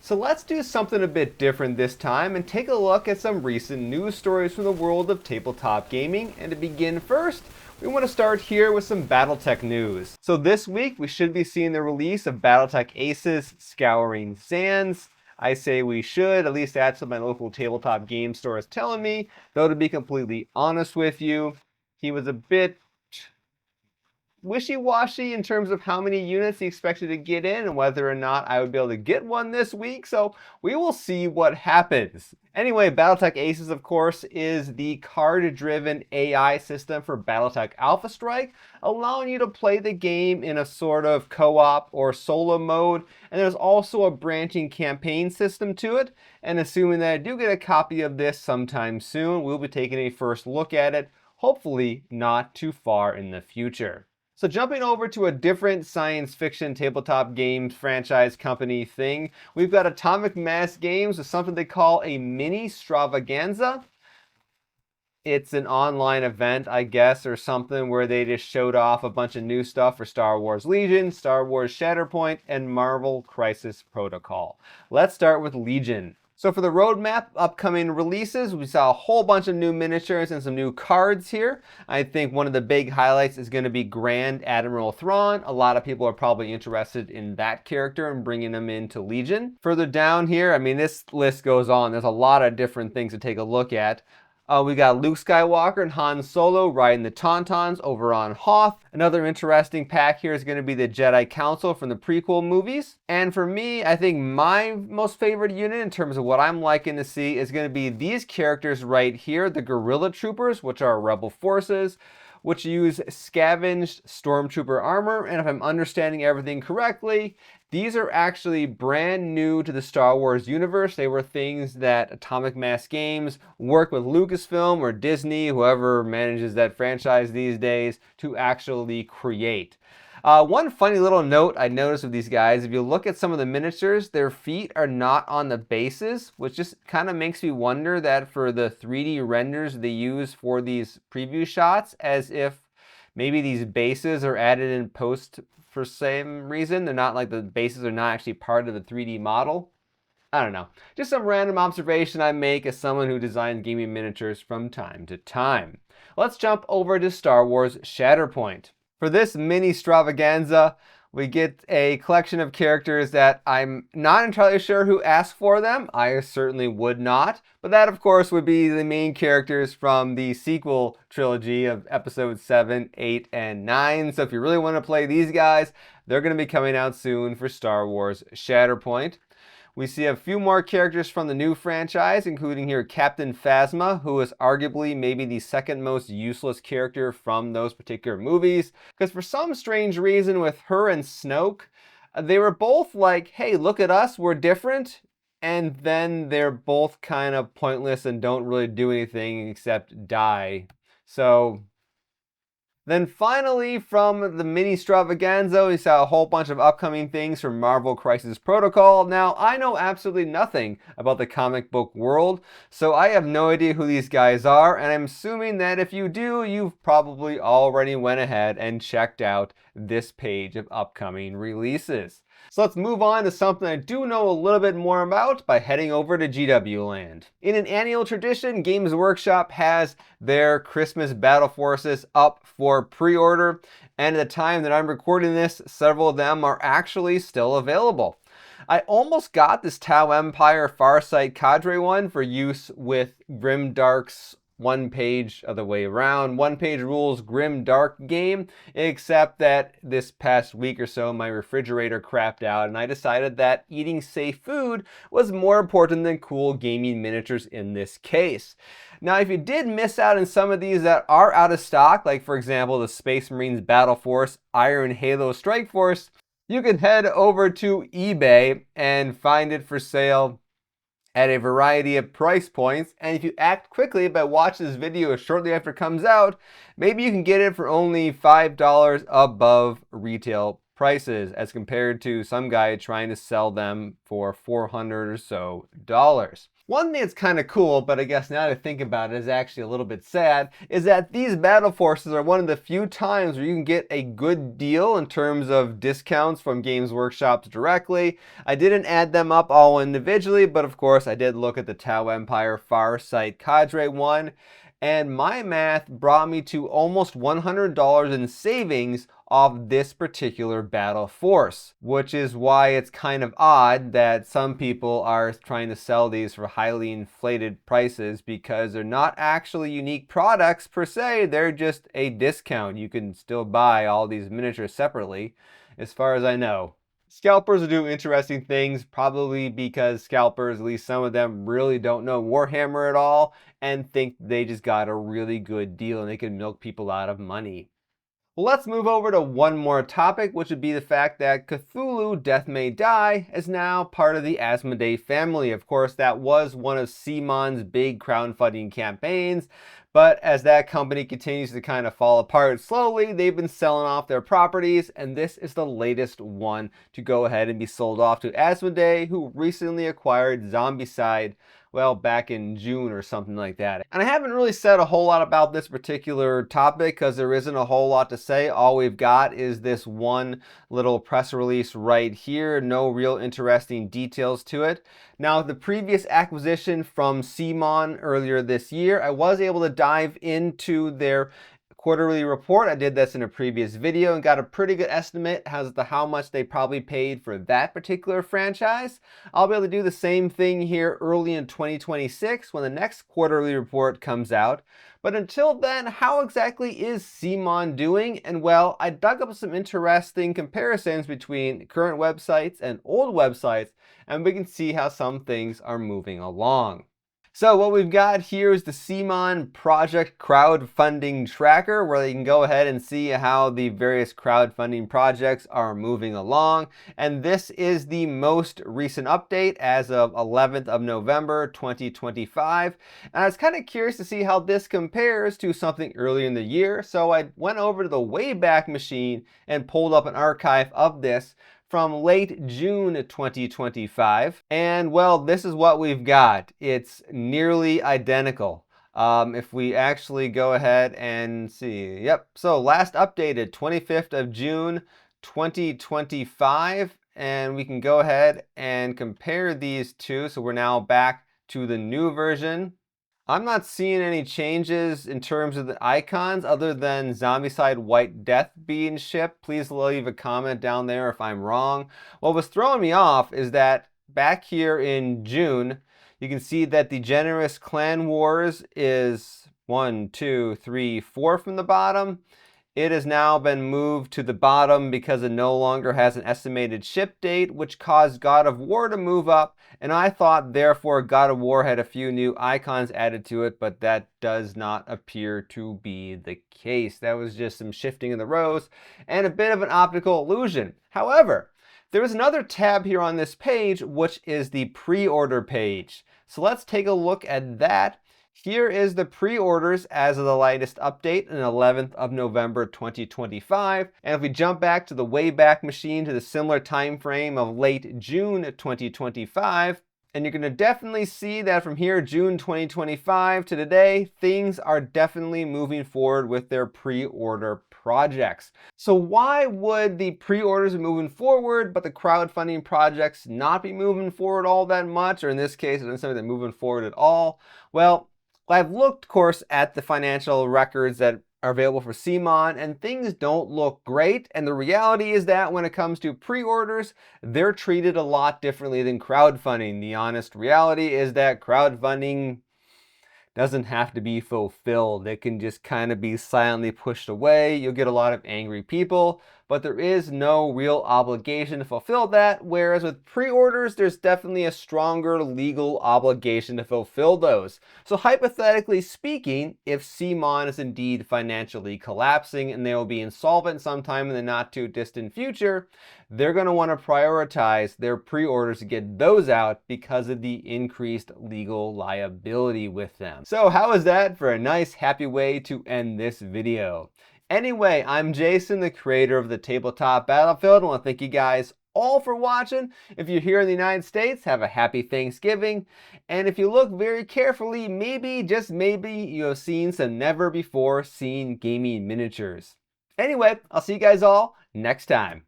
So let's do something a bit different this time and take a look at some recent news stories from the world of tabletop gaming. And to begin first, we want to start here with some Battletech news. So this week we should be seeing the release of Battletech Aces Scouring Sands. I say we should, at least that's what my local tabletop game store is telling me. Though to be completely honest with you, he was a bit wishy-washy in terms of how many units he expected to get in and whether or not I would be able to get one this week, so we will see what happens. Anyway, Battletech Aces, of course, is the card-driven AI system for Battletech Alpha Strike, allowing you to play the game in a sort of co-op or solo mode, and there's also a branching campaign system to it, and assuming that I do get a copy of this sometime soon, we'll be taking a first look at it, hopefully not too far in the future. So jumping over to a different science fiction tabletop games franchise company thing, we've got Atomic Mass Games with something they call a mini Stravaganza. It's an online event, I guess, or something where they just showed off a bunch of new stuff for Star Wars Legion, Star Wars Shatterpoint, and Marvel Crisis Protocol. Let's start with Legion. So for the roadmap, upcoming releases, we saw a whole bunch of new miniatures and some new cards here. I think one of the big highlights is going to be Grand Admiral Thrawn. A lot of people are probably interested in that character and bringing them into Legion. Further down here, I mean, this list goes on. There's a lot of different things to take a look at. We got Luke Skywalker and Han Solo riding the Tauntauns over on Hoth. Another interesting pack here is going to be the Jedi Council from the prequel movies. And for me, I think my most favorite unit in terms of what I'm liking to see is going to be these characters right here, the Guerrilla Troopers, which are Rebel forces, which use scavenged Stormtrooper armor. And if I'm understanding everything correctly, these are actually brand new to the Star Wars universe. They were things that Atomic Mass Games worked with Lucasfilm or Disney, whoever manages that franchise these days, to actually create. One funny little note I noticed with these guys, if you look at some of the miniatures, their feet are not on the bases, which just kind of makes me wonder that for the 3D renders they use for these preview shots, as if maybe these bases are added in post for some reason. They're not like the bases are not actually part of the 3D model. I don't know. Just some random observation I make as someone who designs gaming miniatures from time to time. Let's jump over to Star Wars Shatterpoint. For this mini Stravaganza, we get a collection of characters that I'm not entirely sure who asked for them. I certainly would not. But that, of course, would be the main characters from the sequel trilogy of episodes 7, 8, and 9. So if you really want to play these guys, they're going to be coming out soon for Star Wars Shatterpoint. We see a few more characters from the new franchise, including here Captain Phasma, who is arguably maybe the second most useless character from those particular movies. Because for some strange reason with her and Snoke, they were both like, hey, look at us, we're different. And then they're both kind of pointless and don't really do anything except die. So then finally, from the mini Stravaganza, we saw a whole bunch of upcoming things from Marvel Crisis Protocol. Now, I know absolutely nothing about the comic book world, so I have no idea who these guys are, and I'm assuming that if you do, you've probably already went ahead and checked out this page of upcoming releases. So let's move on to something I do know a little bit more about by heading over to GW Land. In an annual tradition, Games Workshop has their Christmas Battleforces up for pre-order, and at the time that I'm recording this, several of them are actually still available. I almost got this Tau Empire Farsight Cadre one for use with Grimdark's one page other way around, one page rules Grim Dark game, except that this past week or so my refrigerator crapped out and I decided that eating safe food was more important than cool gaming miniatures in this case. Now if you did miss out on some of these that are out of stock, like for example the Space Marines Battle Force Iron Halo Strike Force, you can head over to eBay and find it for sale at a variety of price points, and if you act quickly by watching this video shortly after it comes out, maybe you can get it for only $5 above retail prices as compared to some guy trying to sell them for $400 or so dollars. One thing that's kind of cool, but I guess now that I think about it is actually a little bit sad, is that these Battle Forces are one of the few times where you can get a good deal in terms of discounts from Games Workshop directly. I didn't add them up all individually, but of course I did look at the Tau Empire Farsight Cadre one, and my math brought me to almost $100 in savings off this particular battle force, which is why it's kind of odd that some people are trying to sell these for highly inflated prices, because they're not actually unique products per se, they're just a discount. You can still buy all these miniatures separately, as far as I know. Scalpers will do interesting things, probably because scalpers, at least some of them, really don't know Warhammer at all and think they just got a really good deal and they can milk people out of money. Well, let's move over to one more topic, which would be the fact that Cthulhu Death May Die is now part of the Asmodee family. Of course, that was one of CMON's big crowdfunding campaigns, but as that company continues to kind of fall apart slowly, they've been selling off their properties, and this is the latest one to go ahead and be sold off to Asmodee, who recently acquired Zombicide, well, back in June or something like that. And I haven't really said a whole lot about this particular topic because there isn't a whole lot to say. All we've got is this one little press release right here. No real interesting details to it. Now, the previous acquisition from CMON earlier this year, I was able to dive into their quarterly report. I did this in a previous video and got a pretty good estimate as to how much they probably paid for that particular franchise. I'll be able to do the same thing here early in 2026 when the next quarterly report comes out. But until then, how exactly is CMON doing? And well, I dug up some interesting comparisons between current websites and old websites, and we can see how some things are moving along. So what we've got here is the CMON project crowdfunding tracker, where you can go ahead and see how the various crowdfunding projects are moving along. And this is the most recent update as of 11th of November 2025. And I was kind of curious to see how this compares to something earlier in the year. So I went over to the Wayback Machine and pulled up an archive of this from late June 2025. And well, this is what we've got. It's nearly identical. If we actually go ahead and see, yep, so last updated 25th of June 2025, and we can go ahead and compare these two. So we're now back to the new version. I'm not seeing any changes in terms of the icons other than Zombicide White Death being shipped. Please leave a comment down there if I'm wrong. What was throwing me off is that back here in June, you can see that the Generous Clan Wars is 1, 2, 3, 4 from the bottom. It has now been moved to the bottom because it no longer has an estimated ship date, which caused God of War to move up. And I thought, therefore, God of War had a few new icons added to it, but that does not appear to be the case. That was just some shifting in the rows and a bit of an optical illusion. However, there is another tab here on this page, which is the pre-order page. So let's take a look at that. Here is the pre-orders as of the latest update on 11th of November 2025. And if we jump back to the Wayback Machine to the similar time frame of late June 2025, and you're going to definitely see that from here, June 2025 to today, things are definitely moving forward with their pre-order projects. So why would the pre-orders be moving forward, but the crowdfunding projects not be moving forward all that much? Or in this case, it's something that moving forward at all? Well, I've looked, of course, at the financial records that are available for CMON, and things don't look great. And the reality is that when it comes to pre-orders, they're treated a lot differently than crowdfunding. The honest reality is that crowdfunding doesn't have to be fulfilled. It can just kind of be silently pushed away. You'll get a lot of angry people, but there is no real obligation to fulfill that. Whereas with pre-orders, there's definitely a stronger legal obligation to fulfill those. So hypothetically speaking, if CMON is indeed financially collapsing and they will be insolvent sometime in the not too distant future, they're going to want to prioritize their pre-orders to get those out because of the increased legal liability with them. So how is that for a nice happy way to end this video? Anyway, I'm Jason, the creator of the Tabletop Battlefield. I want to thank you guys all for watching. If you're here in the United States, have a happy Thanksgiving. And if you look very carefully, maybe, just maybe, you have seen some never before seen gaming miniatures. Anyway, I'll see you guys all next time.